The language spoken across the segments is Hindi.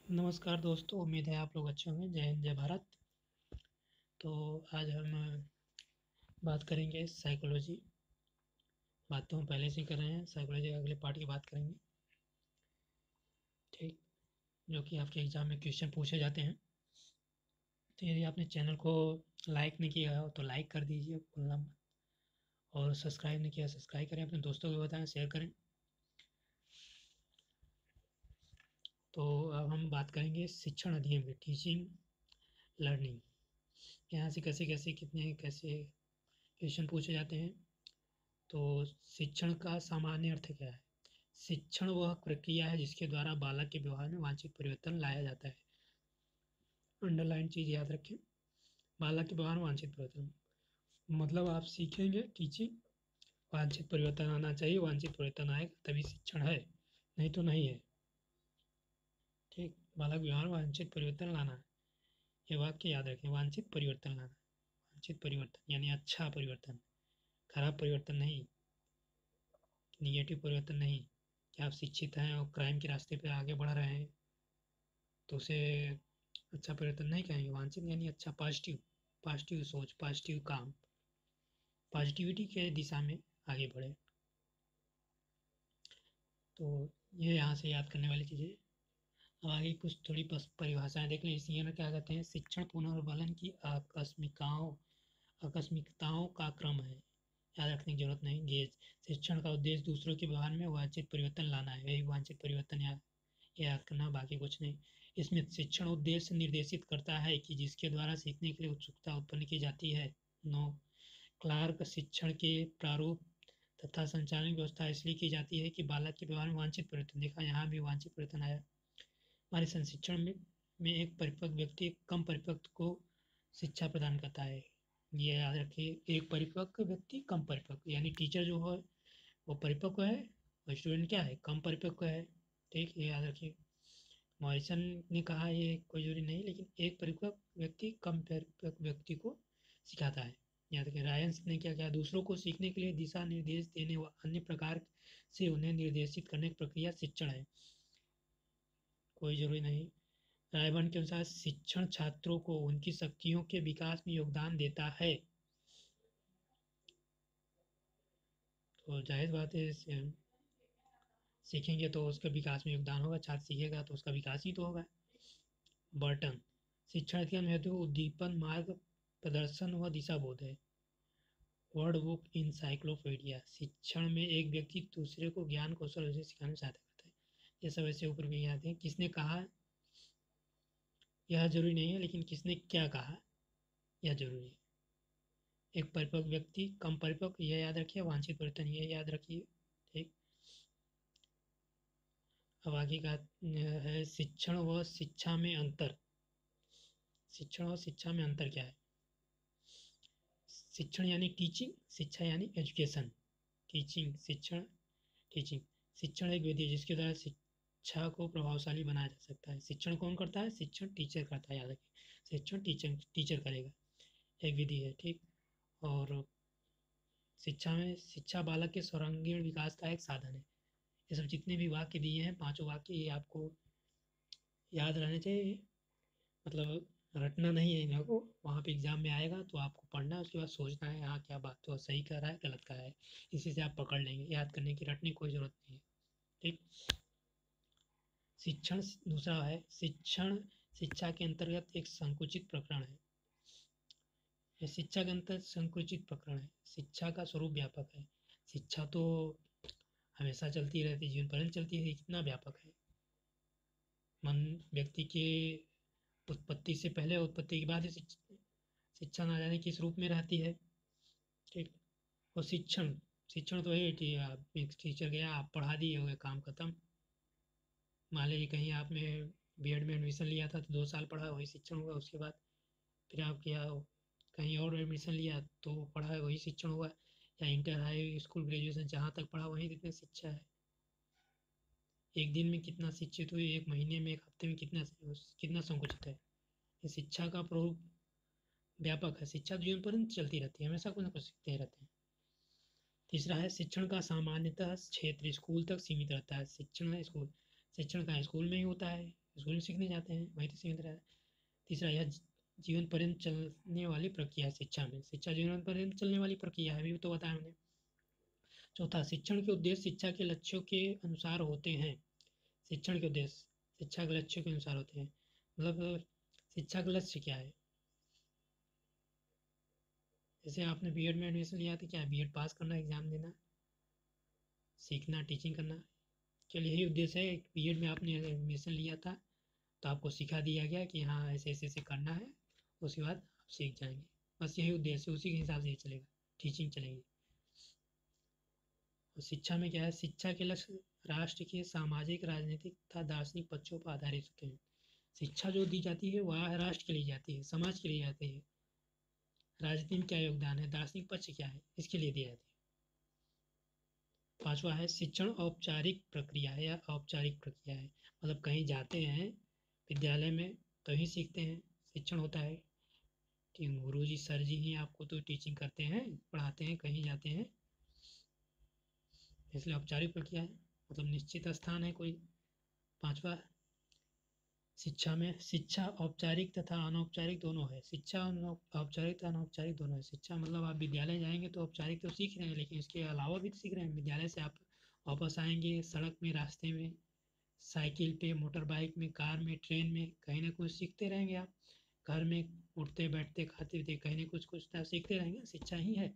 नमस्कार दोस्तों, उम्मीद है आप लोग अच्छे होंगे। जय हिंद, जय भारत। तो आज हम बात करेंगे साइकोलॉजी। बात तो हम पहले से ही कर रहे हैं, साइकोलॉजी के अगले पार्ट की बात करेंगे। ठीक, जो कि आपके एग्ज़ाम में क्वेश्चन पूछे जाते हैं। तो यदि आपने चैनल को लाइक नहीं किया हो तो लाइक कर दीजिए, भूलना मत। और सब्सक्राइब नहीं किया, सब्सक्राइब करें, अपने दोस्तों को बताएं, शेयर करें। तो अब हम बात करेंगे शिक्षण अधिगम की, टीचिंग लर्निंग। यहाँ से कैसे कैसे कितने कैसे क्वेश्चन पूछे जाते हैं। तो शिक्षण का सामान्य अर्थ क्या है? शिक्षण वह प्रक्रिया है जिसके द्वारा बालक के व्यवहार में वांछित परिवर्तन लाया जाता है। अंडरलाइन चीज याद रखें, बालक के व्यवहार में वांछित परिवर्तन मतलब आप सीखेंगे, टीचिंग, वांछित परिवर्तन आना चाहिए, वांछित परिवर्तन आएगा तभी शिक्षण है, नहीं तो नहीं है। ठीक, बालक व्यवहार में वांछित परिवर्तन लाना है, ये वाक्य याद रखें, वांछित परिवर्तन लाना। वांछित परिवर्तन यानी अच्छा परिवर्तन, खराब परिवर्तन नहीं, निगेटिव परिवर्तन नहीं। कि आप शिक्षित हैं और क्राइम के रास्ते पे आगे बढ़ रहे हैं तो उसे अच्छा परिवर्तन नहीं कहेंगे। वांछित यानी अच्छा, पॉजिटिव, पॉजिटिव सोच, पॉजिटिव काम, पॉजिटिविटी के दिशा में आगे बढ़े। तो ये यहाँ से याद करने वाली चीज़ें। अब आगे कुछ थोड़ी परिभाषाएं देख लें। इसी में क्या कहते हैं? शिक्षण पुनर्बलन की आकस्मिकताओं का क्रम है। याद रखने की जरूरत नहीं। गेज, शिक्षण का उद्देश्य दूसरों के व्यवहार में वांछित परिवर्तन लाना है, यही वांछित परिवर्तन याद करना, बाकी कुछ नहीं। इसमें शिक्षण उद्देश्य निर्देशित करता है कि जिसके द्वारा सीखने के लिए उत्सुकता उत्पन्न की जाती है। नो, क्लार्क, शिक्षण के प्रारूप तथा संचालन व्यवस्था इसलिए की जाती है कि बालक के व्यवहार में वांछित परिवर्तन, देखा यहाँ भी वांछित परिवर्तन आया। हमारे संशिक्षण में एक परिपक्व व्यक्ति एक कम परिपक्व को शिक्षा प्रदान करता है। ये याद रखिए, एक परिपक्व व्यक्ति कम परिपक्व, यानी टीचर जो है वो परिपक्व है और स्टूडेंट क्या है? कम परिपक्व है। ठीक, ये याद रखिए। मॉरिसन ने कहा ये कोई जरूरी नहीं, लेकिन एक परिपक्व व्यक्ति कम परिपक्व व्यक्ति को सिखाता है। याद रखिए, रायंस ने क्या किया? दूसरों को सीखने के लिए दिशा निर्देश देने व अन्य प्रकार से उन्हें निर्देशित करने की प्रक्रिया शिक्षण है, कोई जरूरी नहीं। रायबर्न के अनुसार शिक्षण छात्रों को उनकी शक्तियों के विकास में योगदान देता है। तो जाहिर बात है, सीखेंगे तो उसके विकास में योगदान होगा, छात्र सीखेगा तो उसका विकास ही तो होगा। बर्टन, शिक्षण के हेतु उद्दीपन, मार्ग प्रदर्शन व दिशा बोध है। वर्ड बुक इंसाइक्लोपीडिया, शिक्षण में एक व्यक्ति दूसरे को ज्ञान कौशल उसे सिखाने में सहायता करता है। ये सब ऐसे ऊपर भी याद है। किसने कहा यह जरूरी नहीं है, लेकिन किसने क्या कहा यह जरूरी है। एक परिपक्व व्यक्ति, कम परिपक्व, यह याद रखिए। वांछित परिवर्तन, ये याद रखिए। ठीक, अब आगे का है शिक्षण व शिक्षा में अंतर। शिक्षण और शिक्षा में अंतर क्या है? शिक्षण यानी टीचिंग, शिक्षा यानी एजुकेशन। टीचिंग, शिक्षण, टीचिंग। शिक्षण एक विधि है जिसके द्वारा शिक्षा को प्रभावशाली बनाया जा सकता है। शिक्षण कौन करता है? शिक्षण टीचर करता है, याद रखिए। शिक्षण टीचर टीचर करेगा, एक विधि है। ठीक, और शिक्षा में, शिक्षा बालक के सर्वांगीण विकास का एक साधन है। ये सब जितने भी वाक्य दिए हैं, पांचों वाक्य, ये आपको याद रहने चाहिए। मतलब रटना नहीं है इन्हें को, वहाँ पे एग्जाम में आएगा तो आपको पढ़ना है, उसके बाद सोचना है हाँ क्या बात तो सही कर रहा है, गलत कर रहा है। इसी से आप पकड़ लेंगे, याद करने की, रटने की कोई जरूरत नहीं है। ठीक, शिक्षण दूसरा है शिक्षण। शिक्षा के अंतर्गत एक संकुचित प्रकरण है। ये शिक्षा के अंतर्गत संकुचित प्रकरण है। शिक्षा का स्वरूप व्यापक है। शिक्षा तो हमेशा चलती रहती है, जीवन पर्यंत चलती है, कितना व्यापक है। मन व्यक्ति के उत्पत्ति से पहले, उत्पत्ति के बाद ही शिक्षा ना जाने किस रूप में रहती है। ठीक, और शिक्षण, शिक्षण तो है कि आप एक टीचर गया, आप पढ़ा दिए, हो गया, काम खत्म। मान लीजिए कहीं आपने बीएड में एडमिशन लिया था तो 2 साल पढ़ा, वही शिक्षण हुआ। उसके बाद फिर आप क्या कहीं और एडमिशन लिया तो पढ़ा, वही शिक्षण हुआ। या इंटर, हाई स्कूल, ग्रेजुएशन जहाँ तक पढ़ा वहीं कितनी शिक्षा है। एक दिन में कितना शिक्षित हुए, एक महीने में, एक हफ्ते में कितना कितना संकुचित है। ये शिक्षा का प्ररूप व्यापक है। शिक्षा तो जीवन पर्यंत चलती रहती है, हमेशा कुछ ना कुछ सीखते ही रहते हैं। तीसरा है शिक्षण का सामान्यतः क्षेत्र स्कूल तक सीमित रहता है। शिक्षण है स्कूल, शिक्षण का स्कूल में ही होता है, स्कूल में सीखने जाते हैं, वही तो सीख रहा है। तीसरा, यह जीवन पर्यंत चलने वाली प्रक्रिया है शिक्षा में। शिक्षा जीवन पर्यंत चलने वाली प्रक्रिया है, अभी तो बताया हमने। चौथा, शिक्षण के उद्देश्य शिक्षा के लक्ष्यों के अनुसार होते हैं। शिक्षण के उद्देश्य शिक्षा के लक्ष्यों के अनुसार होते हैं, मतलब शिक्षा का लक्ष्य क्या है। जैसे आपने बीएड में एडमिशन लिया तो क्या है, बीएड पास करना, एग्जाम देना, सीखना, टीचिंग करना, केवल यही उद्देश्य है। बीएड में आपने एडमिशन लिया था तो आपको सिखा दिया गया कि हाँ ऐसे ऐसे ऐसे करना है, उसके बाद आप सीख जाएंगे। बस यही उद्देश्य है, उसी के हिसाब से ये चलेगा, टीचिंग चलेगी। और शिक्षा में क्या है, शिक्षा के लक्ष्य राष्ट्र के सामाजिक, राजनीतिक तथा दार्शनिक पक्षों पर आधारित होते हैं। शिक्षा जो दी जाती है वह राष्ट्र के लिए जाती है, समाज के लिए जाती है। राजनीति में क्या योगदान है, दार्शनिक पक्ष क्या है, इसके लिए दी जाती है। पांचवा है, शिक्षण औपचारिक प्रक्रिया है या औपचारिक प्रक्रिया है, मतलब कहीं जाते हैं विद्यालय में तो ही सीखते हैं, शिक्षण होता है कि गुरु जी सर जी ही आपको तो टीचिंग करते हैं, पढ़ाते हैं, कहीं जाते हैं, इसलिए औपचारिक प्रक्रिया है, मतलब निश्चित स्थान है कोई। पांचवा, शिक्षा में शिक्षा औपचारिक तथा अनौपचारिक दोनों है। शिक्षा औपचारिक तथा अनौपचारिक दोनों है। शिक्षा मतलब आप विद्यालय जाएंगे तो औपचारिक तो सीख रहे हैं, लेकिन इसके अलावा भी तो सीख रहे हैं। विद्यालय से आप वापस आएंगे, सड़क में, रास्ते में, साइकिल पे, मोटर बाइक में, कार में, ट्रेन में, कहीं ना कुछ सीखते रहेंगे आप। घर में उठते बैठते खाते पीते कहीं ना कुछ तो सीखते रहेंगे, शिक्षा ही है।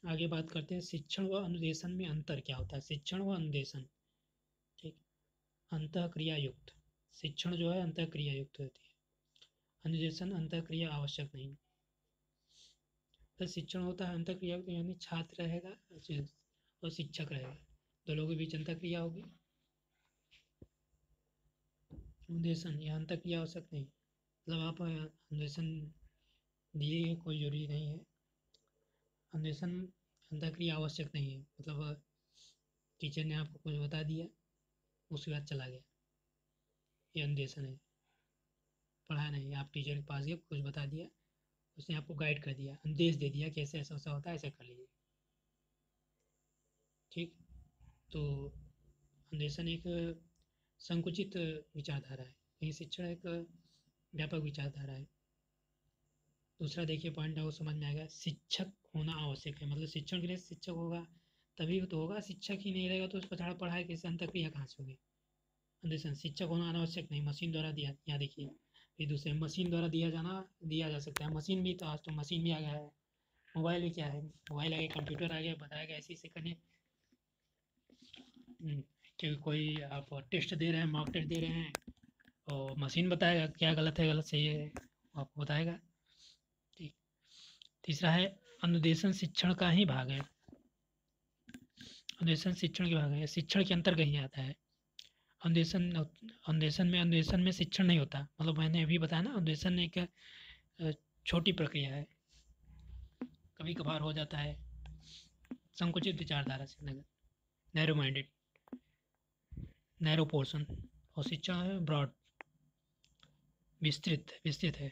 आगे बात करते हैं, शिक्षण व अनुदेशन में अंतर क्या होता है। शिक्षण व अनुदेशन, ठीक, अंतःक्रिया युक्त। शिक्षण जो है अंतःक्रिया युक्त होती है, अनुदेशन अंतःक्रिया आवश्यक नहीं। तो शिक्षण होता है अंतःक्रिया युक्त, यानी छात्र रहेगा और शिक्षक रहेगा, दो लोगों के बीच अंतःक्रिया होगी। अनुदेशन या अंतःक्रिया आवश्यक नहीं, मतलब आप अनुदेशन दिए कोई जरूरी नहीं है। अन्वेषण अंतःक्रिया आवश्यक नहीं है, मतलब टीचर ने आपको कुछ बता दिया, उसके बाद चला गया, ये अन्वेषण है। पढ़ा नहीं, आप टीचर के पास गए, कुछ बता दिया, उसने आपको गाइड कर दिया, निर्देश दे दिया कि ऐसे ऐसा ऐसा होता है, ऐसा कर लीजिए, ठीक। तो अन्वेषण एक संकुचित विचारधारा है, यही शिक्षण एक व्यापक विचारधारा है। दूसरा देखिए पॉइंट है, वो समझ में आएगा, शिक्षक होना आवश्यक है, मतलब शिक्षण के लिए शिक्षक होगा तभी तो होगा, शिक्षक ही नहीं रहेगा तो उसको पढ़ा पढ़ाई कैसे, अंतःक्रिया कहाँ से होगी। अंधेशन, शिक्षक होना अनावश्यक नहीं, मशीन द्वारा दिया, यहाँ देखिए फिर दूसरे मशीन द्वारा दिया जा सकता है। मशीन भी तो आज तो मशीन भी आ गया है, मोबाइल भी क्या है, मोबाइल आ गया, कंप्यूटर आ गया, बताया गया ऐसे ऐसे करने। कि कोई आप टेस्ट दे रहे हैं, मॉक टेस्ट दे रहे हैं, और मशीन बताएगा क्या गलत है, गलत सही है, आपको बताएगा, ठीक। तीसरा है, अनुदेशन शिक्षण का ही भाग है। अनुदेशन शिक्षण के भाग है, शिक्षण के अंतर कहीं आता है। अन्वेषण अन्वेषण में शिक्षण नहीं होता, मतलब मैंने अभी बताया ना, अन्वेषण एक छोटी प्रक्रिया है, कभी कभार हो जाता है, संकुचित विचारधारा से, नैरो माइंडेड, नैरो पोर्शन। और शिक्षा है ब्रॉड, विस्तृत है,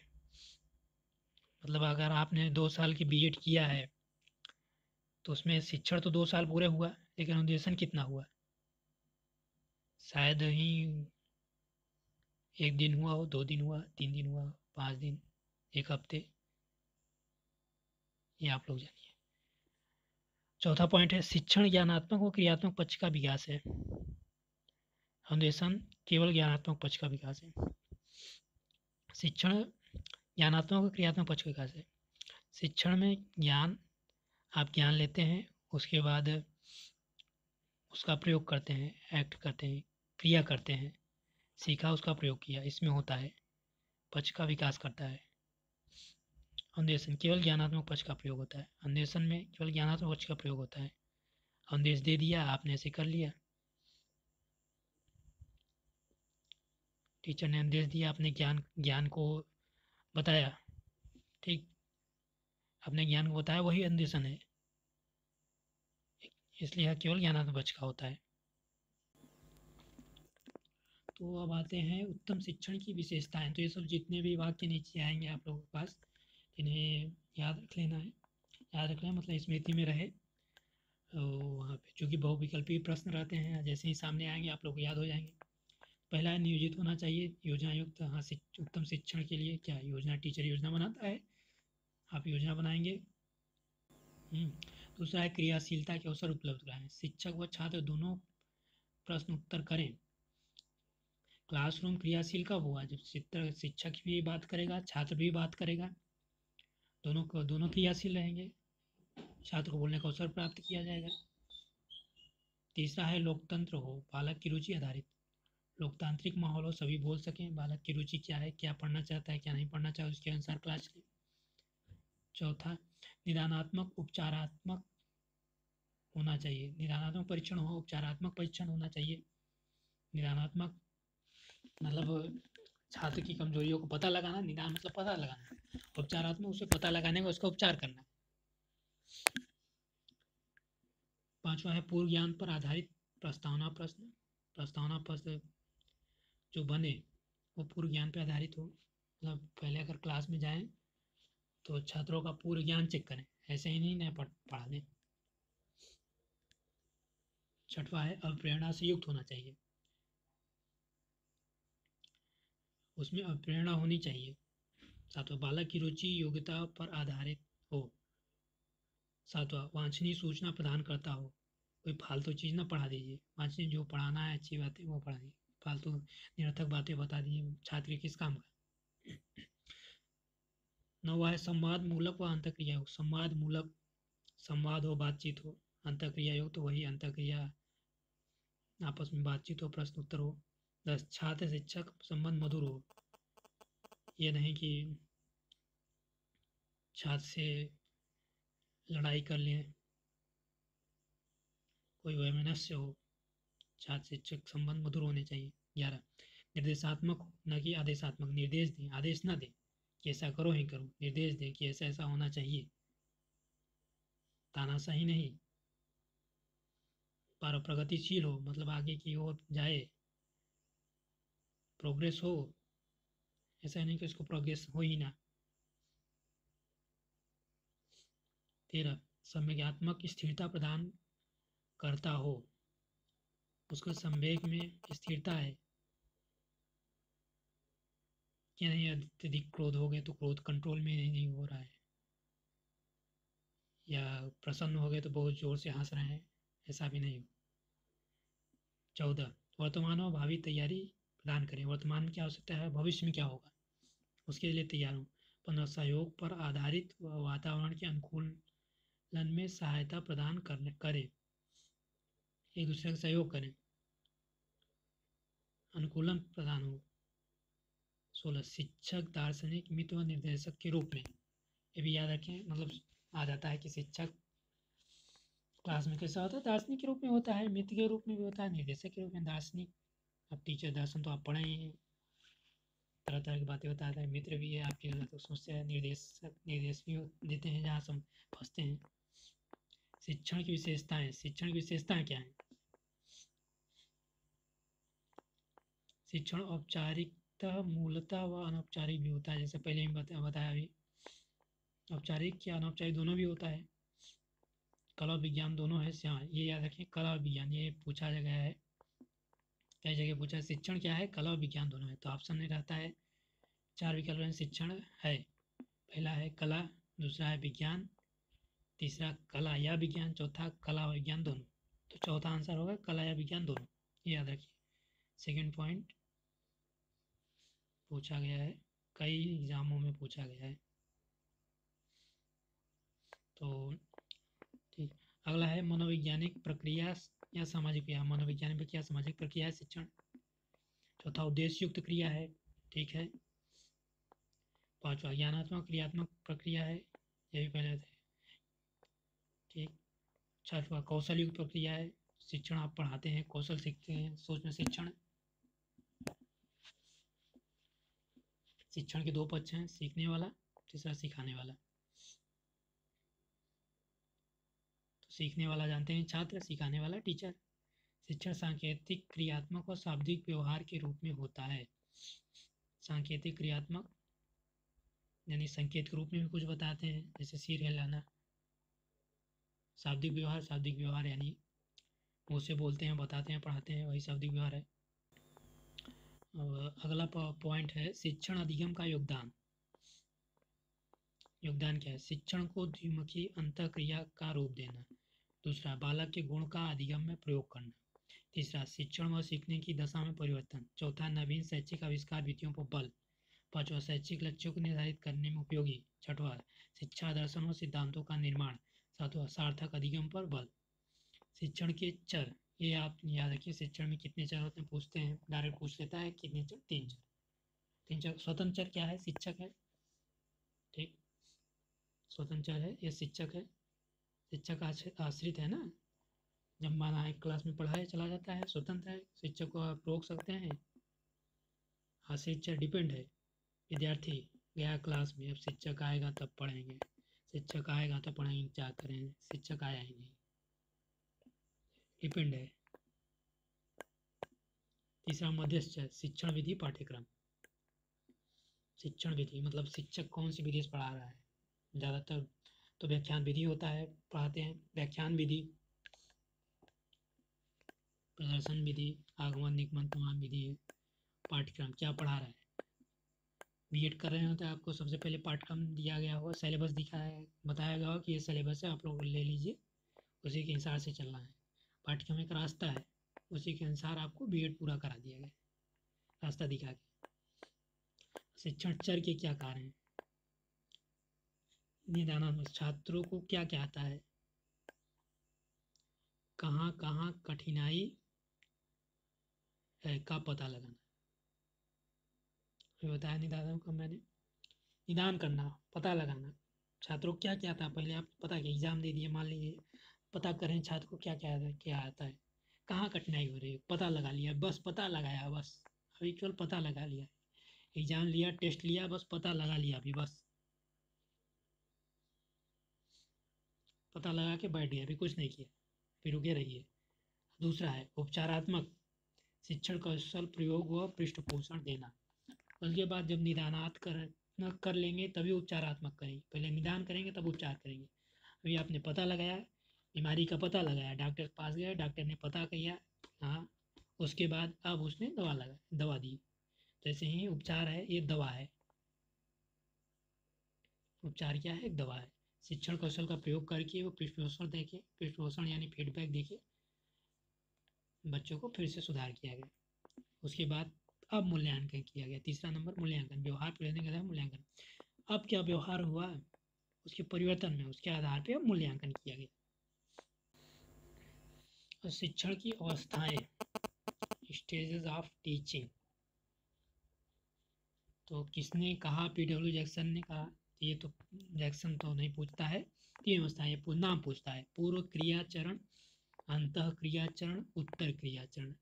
मतलब अगर आपने 2 साल की बीएड किया है तो उसमें शिक्षण तो 2 साल पूरे हुआ, लेकिन अन्वेषण कितना हुआ, शायद ही 1 दिन हुआ हो, 2 दिन हुआ, 3 दिन हुआ, 5 दिन, 1 हफ्ते, ये आप लोग जानिए। चौथा पॉइंट है, शिक्षण ज्ञानात्मक और क्रियात्मक पक्ष का विकास है। अन्वेषण केवल ज्ञानात्मक पक्ष का विकास है, शिक्षण ज्ञानात्मक और क्रियात्मक पक्ष का विकास है। शिक्षण में ज्ञान, आप ज्ञान लेते हैं, उसके बाद उसका प्रयोग करते हैं, एक्ट करते हैं, क्रिया करते हैं, सीखा, उसका प्रयोग किया, इसमें होता है, पक्ष का विकास करता है। अन्वेषण केवल ज्ञानात्मक पक्ष का प्रयोग होता है, अन्वेषण में केवल ज्ञानात्मक पक्ष का प्रयोग होता है। अनुदेश दे दिया, आपने ऐसे कर लिया, टीचर ने निर्देश दिया, अपने ज्ञान को बताया, ठीक, अपने ज्ञान को बताया, वही अन्वेषण है, इसलिए केवल ज्ञानात्मक पक्ष का होता है। तो अब आते हैं उत्तम शिक्षण की विशेषताएं। तो ये सब जितने भी वाक्य नीचे आएंगे आप लोगों के पास, इन्हें याद रख लेना है, याद रखना मतलब स्मृति में रहे। वहाँ पे चूँकि बहुविकल्पीय प्रश्न रहते हैं, जैसे ही सामने आएँगे आप लोग को याद हो जाएँगे। पहला है नियोजित होना चाहिए, योजना युक्त। हाँ, उत्तम शिक्षण के लिए क्या योजना, टीचर योजना बनाता है, आप योजना बनाएँगे। दूसरा है क्रियाशीलता के अवसर उपलब्ध कराएँ, शिक्षक व छात्र दोनों प्रश्न उत्तर करें। क्लासरूम क्रियाशील कब हुआ, जब शिक्षक भी बात करेगा, छात्र भी बात करेगा, दोनों क्रियाशील रहेंगे, छात्र को बोलने का अवसर प्राप्त किया जाएगा। तीसरा है लोकतंत्र हो, बालक की रुचि आधारित, लोकतांत्रिक माहौल हो, सभी बोल सकें, बालक की रुचि क्या है, क्या पढ़ना चाहता है, क्या नहीं पढ़ना चाहता, उसके अनुसार क्लास ले। चौथा निदानात्मक उपचारात्मक होना चाहिए, निदानात्मक परीक्षण हो, उपचारात्मक परीक्षण होना चाहिए। निदानात्मक मतलब छात्र की कमजोरियों को पता लगाना, निदान मतलब पता लगाना, उपचारात्मक उसे पता लगाने का उसका उपचार करना। पांचवा है पूर्व ज्ञान पर आधारित प्रस्तावना प्रश्न, प्रस्तावना प्रश्न जो बने वो पूर्व ज्ञान पर आधारित हो, मतलब पहले अगर क्लास में जाएं तो छात्रों का पूर्व ज्ञान चेक करें, ऐसे ही नहीं पढ़ा दें। छठवा है अप्रेरणा से युक्त होना चाहिए, उसमें अप्रेरणा होनी चाहिए। सातवां बालक की रुचि योग्यता पर आधारित हो। सातवां वांछनीय सूचना प्रदान करता हो, कोई फालतू चीज़ ना पढ़ा दीजिए, वांछनीय जो पढ़ाना है अच्छी बातें वो पढ़ा दीजिए, फालतू निरर्थक बातें बता दीजिए, छात्र किस काम का। नौवा है संवाद मूलक व अंतःक्रिया योग, संवाद मूलक, संवाद हो, बातचीत हो, अंतःक्रिया योग तो वही अंतःक्रिया, आपस में बातचीत हो, प्रश्न उत्तर हो। 10 छात्र शिक्षक संबंध मधुर हो, ये नहीं कि छात्र से लड़ाई कर लें, कोई वैमनस्य हो, छात्र शिक्षक संबंध मधुर होने चाहिए। 11 निर्देशात्मक न कि आदेशात्मक, निर्देश दें, आदेश ना दें कि ऐसा करो ही करो, निर्देश दें कि ऐसा ऐसा होना चाहिए, तानाशाही नहीं। पर प्रगतिशील हो, मतलब आगे की ओर जाए, प्रोग्रेस हो, ऐसा नहीं कि उसको प्रोग्रेस हो ही ना। 13 संवेगात्मक स्थिरता प्रदान करता हो, उसके संवेग में स्थिरता है कि नहीं, अत्यधिक क्रोध हो गए तो क्रोध कंट्रोल में नहीं हो रहा है, या प्रसन्न हो गए तो बहुत जोर से हंस रहे हैं, ऐसा भी नहीं हो। 14 वर्तमान और भावी तैयारी प्रदान करें, वर्तमान में क्या हो सकता है, भविष्य में क्या होगा, उसके लिए तैयार हूँ। 15 सहयोग पर आधारित वातावरण के अनुकूलन में सहायता प्रदान करें, एक दूसरे का सहयोग करें, अनुकूलन प्रदान हो। 16 शिक्षक दार्शनिक मित्र व निर्देशक के रूप में, ये भी याद रखें, मतलब आ जाता है कि शिक्षक क्लास में कैसा होता है, दार्शनिक के रूप में होता है, मित्र के रूप में भी होता है, निर्देशक के रूप में। दार्शनिक, अब टीचर दर्शन तो आप पढ़े ही हैं, तरह तरह की बातें बताता है, मित्र भी है आपके, तो समस्या, निर्देशक निर्देश भी देते हैं जहाँ हम फंसते हैं। शिक्षण की विशेषताएं, शिक्षण की विशेषताएं क्या हैं। शिक्षण औपचारिकता मूलतः व अनौपचारिक भी होता है, जैसे पहले ही बताया अभी, औपचारिक या अनौपचारिक दोनों भी होता है। कला और विज्ञान दोनों है, हाँ ये याद रखें, कला और विज्ञान, ये पूछा गया है, कई जगह पूछा है शिक्षण क्या है, कला और विज्ञान दोनों है, तो ऑप्शन में रहता है 4 विकल्प में शिक्षण है, पहला है कला, दूसरा है विज्ञान, तीसरा कला या विज्ञान, चौथा कला और विज्ञान दोनों, तो चौथा आंसर होगा कला या विज्ञान दोनों, ये याद रखिए। सेकेंड पॉइंट पूछा गया है, कई एग्जामों में पूछा गया है, तो ठीक। अगला है मनोवैज्ञानिक प्रक्रिया या सामाजिक क्रिया, मनोवैज्ञानिक प्रक्रिया सामाजिक प्रक्रिया है शिक्षण। चौथा उद्देश्य युक्त क्रिया है, ठीक है। पांचवा ज्ञानात्मक क्रियात्मक प्रक्रिया है, ये भी पहले थे, ठीक। छठवा कौशल युक्त प्रक्रिया है, शिक्षण आप पढ़ाते हैं, कौशल सीखते हैं, सोच में शिक्षण। शिक्षण के दो पक्ष हैं, सीखने वाला, तीसरा सिखाने वाला। तो सीखने वाला जानते हैं छात्र, सिखाने वाला टीचर। शिक्षण सांकेतिक क्रियात्मक और शाब्दिक व्यवहार के रूप में होता है। सांकेतिक क्रियात्मक यानी संकेत के रूप में भी कुछ बताते हैं, जैसे सिर हिलाना, शाब्दिक व्यवहार यानी मुँह से बोलते हैं, बताते हैं, पढ़ाते हैं, वही शाब्दिक व्यवहार है। अगला पॉइंट है शिक्षण अधिगम का योगदान। योगदान क्या है? शिक्षण को द्विमुखी अंतःक्रिया का रूप देना। दूसरा, बालक के गुण का अधिगम में प्रयोग करना। तीसरा, शिक्षण व सीखने की दशा में परिवर्तन। चौथा, नवीन शैक्षिक आविष्कार विधियों पर बल। पांचवा, शैक्षिक लक्ष्यों को निर्धारित करने में उपयोगी। छठवां, शिक्षा दर्शन व सिद्धांतों का निर्माण। सातवां, सार्थक अधिगम पर बल। शिक्षण के चर, ये आप याद रखिए, शिक्षण में कितने चर होते हैं पूछते हैं, डायरेक्ट पूछ लेता है। कितने चर? 3 चर। 3 चर। स्वतंत्र चर क्या है? शिक्षक है, ठीक, स्वतंत्र चर है, ये शिक्षक है। शिक्षक आश्रित है ना, जब माना एक क्लास में पढ़ाया चला जाता है, स्वतंत्र है, शिक्षक को आप रोक सकते हैं। आश्रित चर डिपेंड है, विद्यार्थी गया क्लास में, अब शिक्षक आएगा तब पढ़ेंगे, शिक्षक आएगा तो पढ़ेंगे, क्या करें, शिक्षक आया ही नहीं, डिपेंड है। तीसरा, मध्यस्थ चर, शिक्षण विधि पाठ्यक्रम। शिक्षण विधि मतलब शिक्षक कौन सी विधि से पढ़ा रहा है। ज़्यादातर तो व्याख्यान विधि होता है, पढ़ाते हैं व्याख्यान विधि, प्रदर्शन विधि, आगमन निगमन तमाम विधि है। पाठ्यक्रम क्या पढ़ा रहा है। बीएड कर रहे हो तो आपको सबसे पहले पाठ्यक्रम दिया गया होगा, सिलेबस दिखाया बताया गया होगा कि ये सिलेबस है, आप लोग ले लीजिए, उसी के हिसाब से चलना है। पाठ्यक्रम एक रास्ता है, उसी के अनुसार आपको बीएड पूरा करा दिया गया, रास्ता दिखा के। शिक्षण चर के क्या कार्य हैं। निदानात्मक, छात्रों को क्या क्या आता है, कहाँ कहाँ कठिनाई है का पता लगाना। ये बताया निदान को मैंने, निदान करना, पता लगाना, छात्रों को क्या क्या आता है। पहले आप पता किया, एग्जाम दे दिए, मान लीजिए, पता करें छात्र को क्या क्या आता है, कहाँ कठिनाई हो रही है, पता लगा लिया, बस पता लगाया, बस अभी केवल पता लगा लिया, एग्जाम लिया, टेस्ट लिया, बस पता लगा लिया अभी, बस पता लगा के बैठ गया, अभी कुछ नहीं किया, फिर रुके रहिए। दूसरा है उपचारात्मक, शिक्षण कौशल प्रयोग व पृष्ठपोषण देना। उसके बाद जब निदानात कर लेंगे तभी उपचारात्मक करेंगे, पहले निदान करेंगे तब उपचार करेंगे। अभी आपने पता लगाया, बीमारी का पता लगाया, डॉक्टर के पास गए, डॉक्टर ने पता किया, हाँ, उसके बाद अब उसने दवा दी, जैसे ही उपचार है, ये दवा है। उपचार क्या है? एक दवा है। शिक्षण कौशल का प्रयोग करके वो पृष्ठपोषण देके, पृष्ठपोषण यानी फीडबैक देके बच्चों को फिर से सुधार किया गया। उसके बाद अब मूल्यांकन किया गया। तीसरा नंबर मूल्यांकन, व्यवहार परिवर्तन का मूल्यांकन। अब क्या व्यवहार हुआ, उसके परिवर्तन में, उसके आधार पर मूल्यांकन किया गया। और शिक्षण की अवस्थाएं, स्टेजेस ऑफ टीचिंग, तो किसने कहा? पीडब्ल्यू जैक्सन ने कहा। ये तो जैक्सन तो नहीं पूछता है, 3 अवस्थाएं नाम पूछता है। पूर्व क्रिया चरण, अंतः क्रिया चरण, उत्तर क्रिया चरण।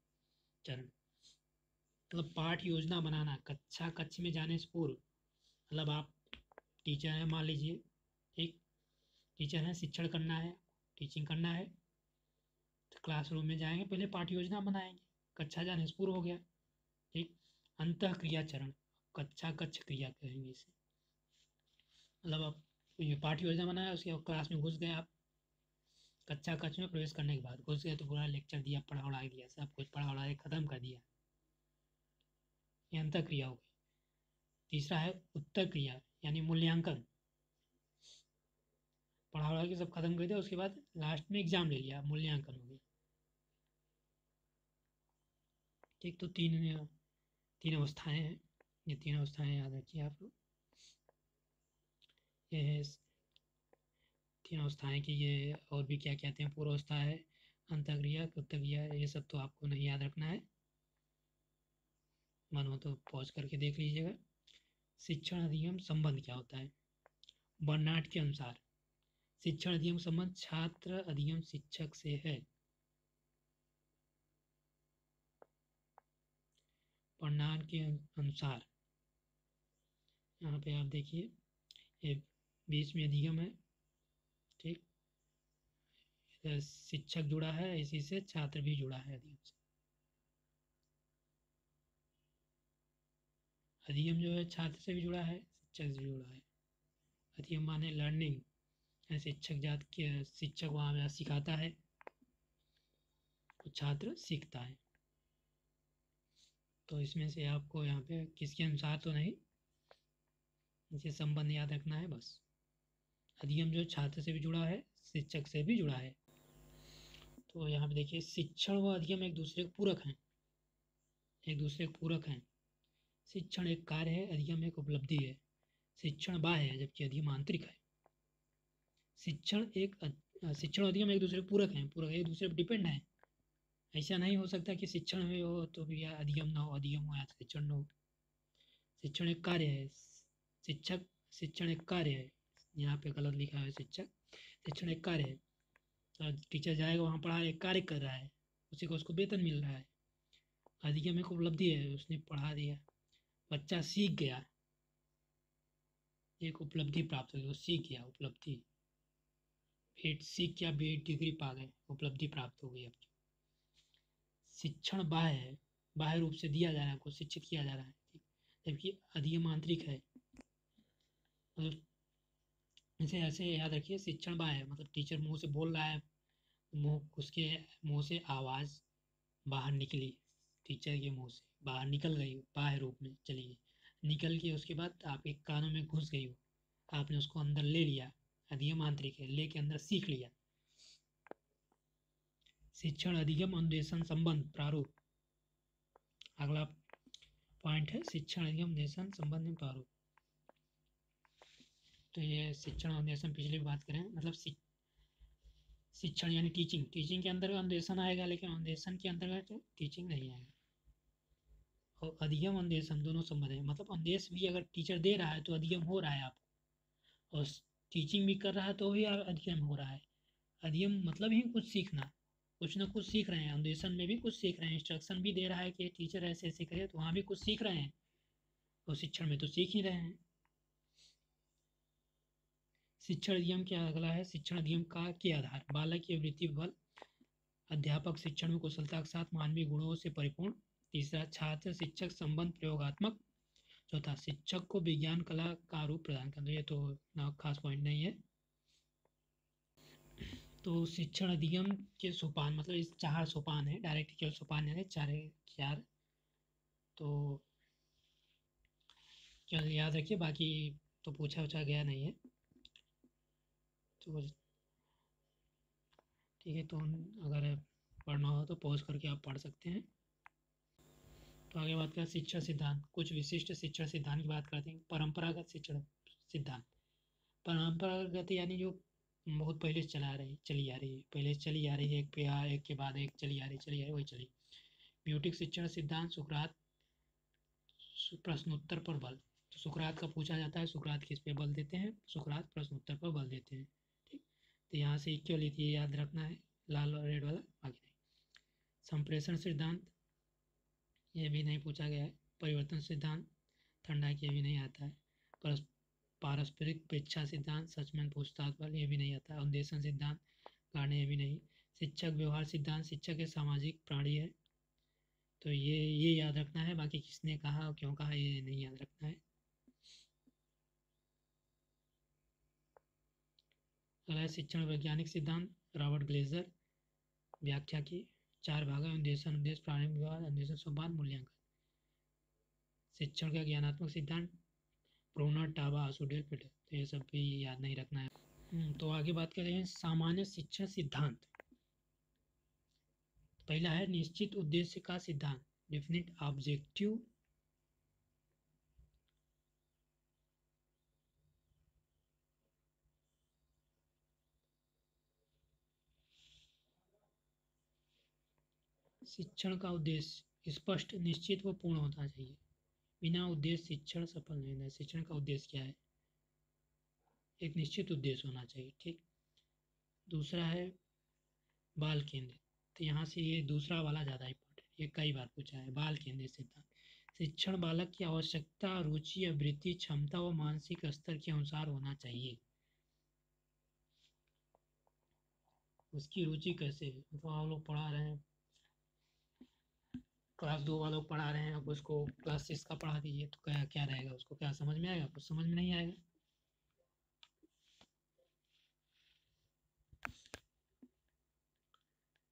मतलब पाठ योजना बनाना, कक्ष में जाने से पूर्व, मतलब आप टीचर हैं, मान लीजिए, एक टीचर हैं, शिक्षण करना है, टीचिंग करना है, तो क्लासरूम में जाएंगे, पहले पाठ योजना बनाएंगे, कक्षा जाने से पूर्व हो गया, ठीक। अंतः क्रिया चरण, कक्ष क्रिया कहेंगे इसे, मतलब आप ये पाठ योजना बनाया, उसके बाद क्लास में घुस गए आप, कक्ष में प्रवेश करने के बाद घुस गए तो पूरा लेक्चर दिया, पढ़ा उड़ा दिया, सब कुछ पढ़ा उड़ा खत्म कर दिया, ये अंतः क्रिया हो गई। तीसरा है उत्तर क्रिया यानी मूल्यांकन, पढ़ा उड़ा के सब खत्म कर दिया, उसके बाद लास्ट में एग्जाम ले लिया, मूल्यांकन हो गया, ठीक। तो तीन अवस्थाएं हैं, ये 3 अवस्थाएं याद रखिए आप लोग। ये है 3 अवस्थाएं की, ये और भी क्या कहते हैं, पूर्व अवस्था है, अंतःक्रिया, उत्तर क्रिया, ये सब तो आपको नहीं याद रखना है, मन हो तो पॉज करके देख लीजिएगा। शिक्षण अधिगम संबंध क्या होता है? बर्नार्ड के अनुसार शिक्षण अधिगम संबंध छात्र अधिगम शिक्षक से है। बर्नार्ड के अनुसार, यहाँ पे आप देखिए, ये बीच में अधिगम है, ठीक, शिक्षक जुड़ा है, इसी से छात्र भी जुड़ा है अधिगम से। अधिगम जो है छात्र से भी जुड़ा है, शिक्षक से भी जुड़ा है। अधिगम माने लर्निंग, शिक्षक वहाँ सिखाता है तो छात्र सीखता है। तो इसमें से आपको यहाँ पे किसके अनुसार तो नहीं, इसे संबंध याद रखना है बस। अधिगम जो छात्र से भी जुड़ा है, शिक्षक से भी जुड़ा है। तो यहाँ पे देखिए शिक्षण व अधिगम एक दूसरे के पूरक हैं, एक दूसरे के पूरक हैं। शिक्षण एक कार्य है, अधिगम एक उपलब्धि है। शिक्षण बाह्य है जबकि अधिगम आंतरिक है। शिक्षण और अधिगम एक दूसरे के पूरक हैं, पूरक एक दूसरे पर डिपेंड है। ऐसा नहीं हो सकता कि शिक्षण में हो तो भी अधिगम ना हो, अधिगम हो या शिक्षण ना हो। शिक्षण एक कार्य है, शिक्षण एक कार्य है। यहाँ पे गलत लिखा है शिक्षण एक कार्य है। तो टीचर जाएगा वहाँ पढ़ा, एक कार्य कर रहा है, उसी को उसको वेतन मिल रहा है। अधिगम एक उपलब्धि है, उसने पढ़ा दिया, बच्चा सीख गया, एक उपलब्धि प्राप्त हो गई, वो सीख गया, उपलब्धि। सीख गया, बी डिग्री पा गए, उपलब्धि प्राप्त हो गई। अब शिक्षण बाह्य है, बाह्य रूप से दिया जा रहा है, आपको शिक्षित किया जा रहा है, जबकि अधिगम आंतरिक है। मतलब इसे ऐसे याद रखिए, शिक्षण बाह्य है मतलब टीचर मुंह से बोल रहा है, उसके मुंह से आवाज़ बाहर निकली, टीचर के मुंह से बाहर निकल गई, बाह्य रूप में चली गई, निकल के उसके बाद आपके कानों में घुस गई, हो आपने उसको अंदर ले लिया, अधिगम आंतरिक है, लेके अंदर सीख लिया। शिक्षण अधिगम अनुदेशन संबंध प्रारूप, अगला पॉइंट है शिक्षण अधिगम अनुदेशन संबंध में प्रारूप। तो ये शिक्षण अनुदेशन पिछले बात करें, मतलब शिक्षण यानी टीचिंग, टीचिंग के अंतर्गत अनुदेशन आएगा, लेकिन अनुदेशन के अंतर्गत टीचिंग नहीं आएगा। और अधिगम अनुदेशन दोनों संबंध है, मतलब अनुदेश भी अगर टीचर दे रहा है तो अधिगम हो रहा है आपको, और टीचिंग भी कर रहा है तो भी अधिगम हो रहा है। अधिगम मतलब ही कुछ सीखना, कुछ ना कुछ सीख रहे हैं, अनुदेशन में भी कुछ सीख रहे हैं, इंस्ट्रक्शन भी दे रहा है कि टीचर ऐसे ऐसे करे, तो वहाँ भी कुछ सीख रहे हैं, और शिक्षण में तो सीख ही रहे हैं। शिक्षण अधिगम क्या अगला है, शिक्षण अधिगम का के आधार, बालक की वृत्ति बल, अध्यापक शिक्षण में कुशलता के साथ मानवीय गुणों से परिपूर्ण। तीसरा छात्र शिक्षक संबंध प्रयोगात्मक। चौथा शिक्षक को विज्ञान कला का रूप प्रदान करना। ये तो ना खास पॉइंट नहीं है। तो शिक्षण अधिगम के सोपान, मतलब इस 4 सोपान है, डायरेक्ट केवल सोपान है, 4 तो केवल याद रखिए, बाकी तो पूछा गया नहीं है। तो ठीक है, तो अगर पढ़ना हो तो पॉज करके आप पढ़ सकते हैं। तो आगे बात करें शिक्षण सिद्धांत, कुछ विशिष्ट शिक्षण सिद्धांत की बात करते हैं। परंपरागत शिक्षण सिद्धांत, परंपरागत यानी जो बहुत पहले से चली आ रही है, पहले से चली आ रही है, एक के बाद एक चली आ रही वही चली। ब्यूटिक शिक्षण सिद्धांत, सुकरात प्रश्नोत्तर पर बल, तो सुकरात का पूछा जाता है, सुकरात किस पे बल देते हैं, सुकरात प्रश्नोत्तर पर बल देते हैं। ठीक, तो यहाँ से क्यों लिखी है याद रखना है, लाल और रेड वाला, बाकी नहीं। संप्रेषण सिद्धांत, ये भी नहीं पूछा गया है। परिवर्तन सिद्धांत, थर्नडाइक, ये भी नहीं आता है। पारस्परिक पेक्षा सिद्धांत, सचमन पूछताछ बल, ये भी नहीं आता है। अनुदेशन सिद्धांत, गाने, ये भी नहीं। शिक्षक व्यवहार सिद्धांत, शिक्षक एक सामाजिक प्राणी है, तो ये याद रखना है, बाकी किसने कहा और क्यों कहा ये नहीं याद रखना है। अगला शिक्षण वैज्ञानिक सिद्धांत, रॉबर्ट ग्लेजर, व्याख्या की 4 भाग है, अनुदेशन, उद्देश्य, प्रारंभिक विवाद, अनुदेशन, संवाद, मूल्यांकन। शिक्षण का ज्ञानात्मक सिद्धांत, ब्रूनर, टाबा, आसुडेल, पीटर, तो ये सब भी याद नहीं रखना है। तो आगे बात करें हैं सामान्य शिक्षण सिद्धांत। पहला है निश्चित उद्देश्य का सिद्धांत, डेफिनिट ऑब्जेक्टिव। शिक्षण का उद्देश्य स्पष्ट, निश्चित व पूर्ण होना चाहिए। बिना उद्देश्य शिक्षण सफल नहीं है। शिक्षण का उद्देश्य क्या है, एक निश्चित उद्देश्य होना चाहिए। ठीक, दूसरा है बाल केंद्रित, तो यहाँ से ये दूसरा वाला ज़्यादा इंपॉर्टेंट, ये कई बार पूछा है। बाल केंद्रित सिद्धांत, शिक्षण बालक की आवश्यकता, रुचि, अभिवृत्ति, क्षमता व मानसिक स्तर के अनुसार होना चाहिए। उसकी रुचि कैसे है, मतलब आप लोग पढ़ा रहे हैं, क्लास 2 वालों को पढ़ा रहे हैं, अब उसको क्लास 6 का पढ़ा दीजिए तो क्या क्या रहेगा, उसको क्या समझ में आएगा, कुछ समझ में नहीं आएगा।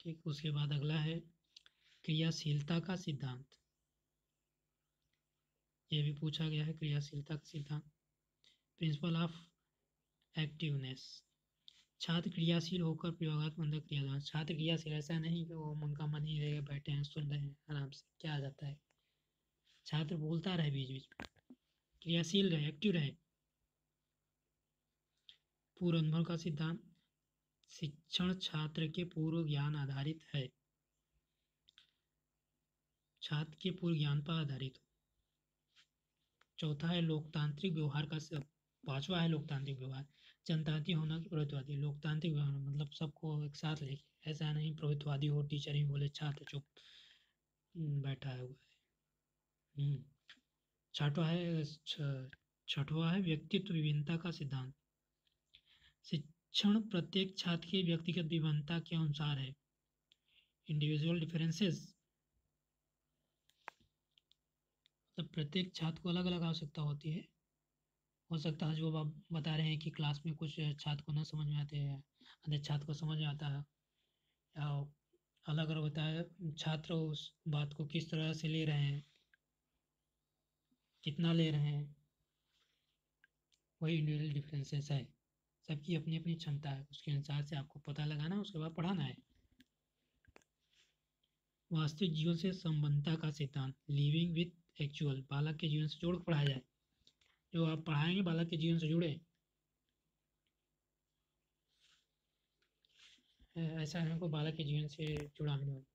ठीक, उसके बाद अगला है क्रियाशीलता का सिद्धांत। ये भी पूछा गया है, क्रियाशीलता का सिद्धांत। Principle of activeness. छात्र क्रियाशील होकर प्रयोगात्मक क्रिया। छात्र क्रियाशील, ऐसा नहीं कि वो उनका मन ही रहेगा, बैठे हैं सुन रहे हैं आराम से, क्या आ जाता है। छात्र बोलता रहे बीच बीच में, क्रियाशील रहे, एक्टिव रहे। पूर्व अनुभव का सिद्धांत। शिक्षण छात्र के पूर्व ज्ञान आधारित है, छात्र के पूर्व ज्ञान पर आधारित हो। चौथा है लोकतांत्रिक व्यवहार का सब। पांचवा है लोकतांत्रिक व्यवहार। जनतांत्रिक होना कि प्रभुत्ववादी। लोकतांत्रिक व्यवहार मतलब सबको एक साथ लेके, ऐसा नहीं प्रभुत्ववादी हो, टीचर ही बोले छात्र चुप बैठा है हुआ है। छठवा है व्यक्तित्व विभिन्नता का सिद्धांत। शिक्षण प्रत्येक छात्र की व्यक्तिगत विभिन्नता के अनुसार है, इंडिविजुअल डिफरेंसेस। मतलब प्रत्येक छात्र को अलग अलग आवश्यकता होती है। हो सकता है जो आप बता रहे हैं कि क्लास में कुछ छात्र को ना समझ में आते हैं, अन्य छात्र को समझ में आता है, या अलग अलग होता है। छात्र उस बात को किस तरह से ले रहे हैं, कितना ले रहे हैं, वही इंडिविजुअल डिफरेंसेस है। सबकी अपनी अपनी क्षमता है, उसके अनुसार से आपको पता लगाना, उसके बाद पढ़ाना है। वास्तविक जीवन से संबंधता का सिद्धांत। Living with actual. बालक के जीवन से जोड़ कर पढ़ाया जाए, जो आप पढ़ाएंगे बालक के जीवन से जुड़े। ऐसा है को बालक के जीवन से जुड़ा नहीं हो,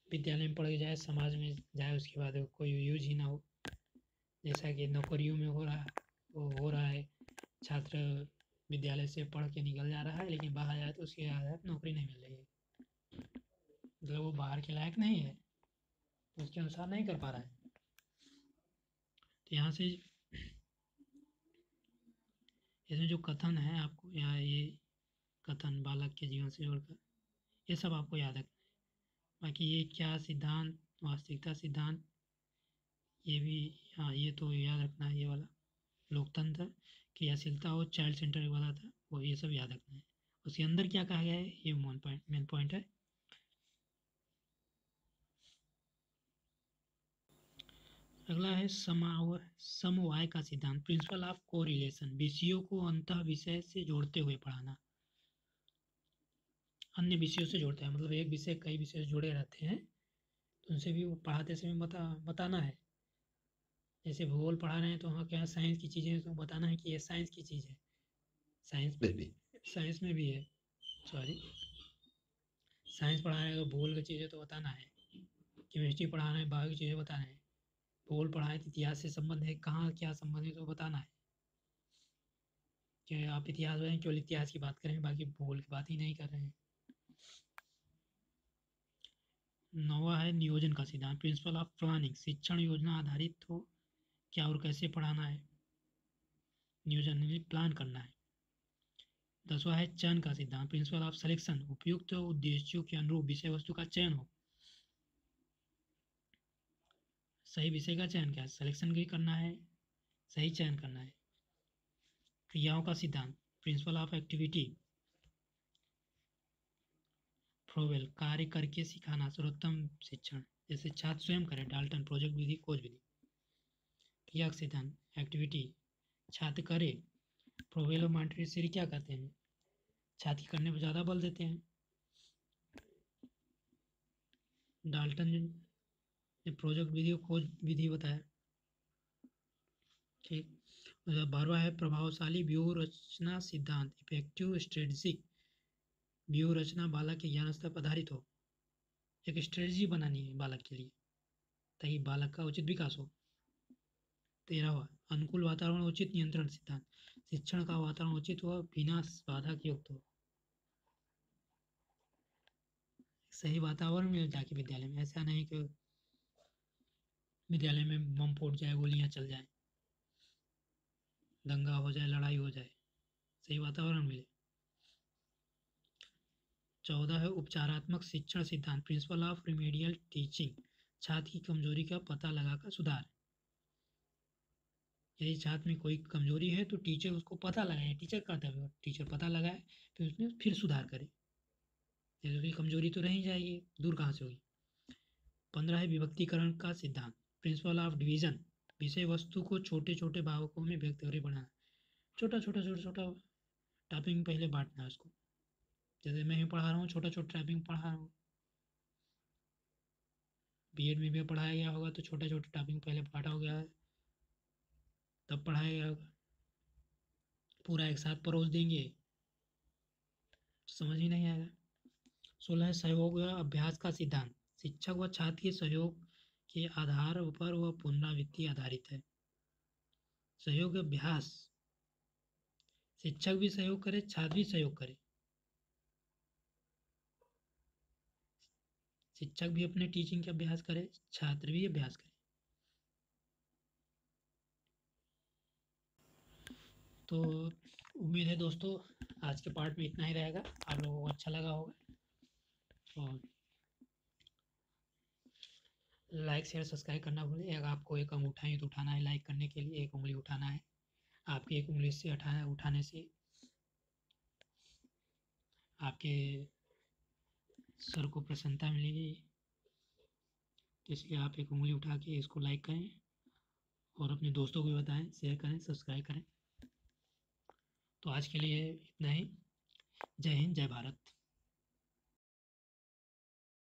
विद्यालय में पढ़ के जाए, समाज में जाए, उसके बाद कोई यूज ही ना हो। जैसा कि नौकरियों में हो रहा, वो हो रहा है। छात्र विद्यालय से पढ़ के निकल जा रहा है, लेकिन बाहर जाए तो उसके आधार नौकरी नहीं मिल रही है, मतलब वो बाहर के लायक नहीं है, तो उसके अनुसार नहीं कर पा रहा है। तो यहाँ से इसमें जो कथन है आपको यहाँ, ये कथन बालक के जीवन से जोड़कर, ये सब आपको याद रखना है। बाकी ये क्या सिद्धांत, वास्तविकता सिद्धांत, ये भी, हाँ ये तो याद रखना है। ये वाला लोकतंत्र, क्रियाशीलता और चाइल्ड सेंटर वाला था वो, ये सब याद रखना है। उसके अंदर क्या कहा गया है, ये मेन पॉइंट है। अगला है समवाय का सिद्धांत। Principle of correlation. विषयों को अंतः विषय से जोड़ते हुए पढ़ाना, अन्य विषयों से जोड़ते हैं, मतलब एक विषय कई विषय से जुड़े रहते हैं, तो उनसे भी वो पढ़ाते समय बताना है। जैसे भूगोल पढ़ा रहे हैं तो वहाँ क्या साइंस की चीज़ें, तो बताना है कि ये साइंस की चीज़ है, साइंस में भी है, सॉरी, साइंस पढ़ा रहे हैं अगर भूगोल की चीज़ें तो बताना है। केमिस्ट्री पढ़ा रहे हैं, बायो की चीज़ें बताना है। भूगोल पढ़ाएं तो इतिहास से संबंध है, कहाँ क्या संबंध है तो बताना है। कि आप इतिहास में केवल इतिहास की बात करें, बाकी भूगोल की बात ही नहीं कर रहे हैं। नौवा है नियोजन का सिद्धांत। Principle of planning. शिक्षण योजना आधारित हो, क्या और कैसे पढ़ाना है, नियोजन में प्लान करना है। 10वां है चयन का सिद्धांत। Principle of selection. उपयुक्त उद्देश्यों के अनुरूप विषय वस्तु का चयन हो। सही विषय का चयन क्या है, सिलेक्शन भी करना है, सही चयन करना है। क्रियाओं का सिद्धांत। Principle of activity. फ्रोवेल। कार्य करके सिखाना सर्वोत्तम शिक्षण, जैसे छात्र स्वयं करें, डाल्टन। प्रोजेक्ट विधि, खोज विधि। क्रिया का सिद्धांत। एक्टिविटी छात्र करे, फ्रोवेल और मॉन्टेसरी क्या कहते हैं, छात्र करने पर ज़्यादा बल देते हैं। डाल्टन ने प्रोजेक्ट विधि और खोज विधि बताया। ठीक, 12वां है प्रभावशाली व्यूह रचना सिद्धांत। इफेक्टिव स्ट्रेटजिक व्यूह रचना बालक के ज्ञान स्तर पर आधारित हो। एक स्ट्रेटजी बनानी है बालक के लिए, ताकि बालक का उचित विकास हो। 13वां अनुकूल वातावरण उचित नियंत्रण सिद्धांत। शिक्षण का वातावरण उचित हो, बिना बाधा के युक्त हो। सही वातावरण मिल जाके विद्यालय में, ऐसा नहीं कि विद्यालय में बम फूट जाए, गोलियां चल जाए, दंगा हो जाए, लड़ाई हो जाए। सही वातावरण मिले। 14 है उपचारात्मक शिक्षण सिद्धांत। Principle of remedial teaching. छात्र की कमजोरी का पता लगाकर सुधार। यदि छात्र में कोई कमजोरी है तो टीचर उसको पता लगाए, टीचर कर्तव्य, टीचर पता लगाए, फिर उसमें फिर सुधार करे। की कमजोरी तो रह जाएगी, दूर कहाँ से होगी। 15 है विभक्तिकरण का सिद्धांत, प्रिंसिपल ऑफ डिवीजन, विषय वस्तु को छोटे छोटे भावकों में व्यक्त करके बढ़ाना, छोटा छोटा छोटा छोटा टॉपिक पहले बांटना है उसको। जैसे मैं ही पढ़ा रहा हूँ, छोटा छोटा टॉपिक पढ़ा रहा हूँ, बीएड में भी पढ़ाया गया होगा तो छोटे छोटे टॉपिक पहले बांटा हो गया है, तब पढ़ाया गया होगा। पूरा एक साथ परोस देंगे तो समझ ही नहीं आएगा। 16 है सहयोग व अभ्यास का सिद्धांत, शिक्षक व छात्र के सहयोग के आधार पर वह पुनरावृत्ति आधारित है। सहयोग अभ्यास, शिक्षक भी सहयोग करे, छात्र भी सहयोग करे, शिक्षक भी अपने टीचिंग का अभ्यास करे, छात्र भी अभ्यास करे। तो उम्मीद है दोस्तों आज के पार्ट में इतना ही रहेगा, आप लोगों को अच्छा लगा होगा। और लाइक शेयर सब्सक्राइब करना भूलें। अगर आपको एक अंगूठा ही तो उठाना है, लाइक करने के लिए एक उंगली उठाना है, आपकी एक उंगली से उठाने से आपके सर को प्रसन्नता मिलेगी, तो इसलिए आप एक उंगली उठा के इसको लाइक करें और अपने दोस्तों को भी बताएं, शेयर करें, सब्सक्राइब करें। तो आज के लिए इतना ही। जय हिंद, जय भारत।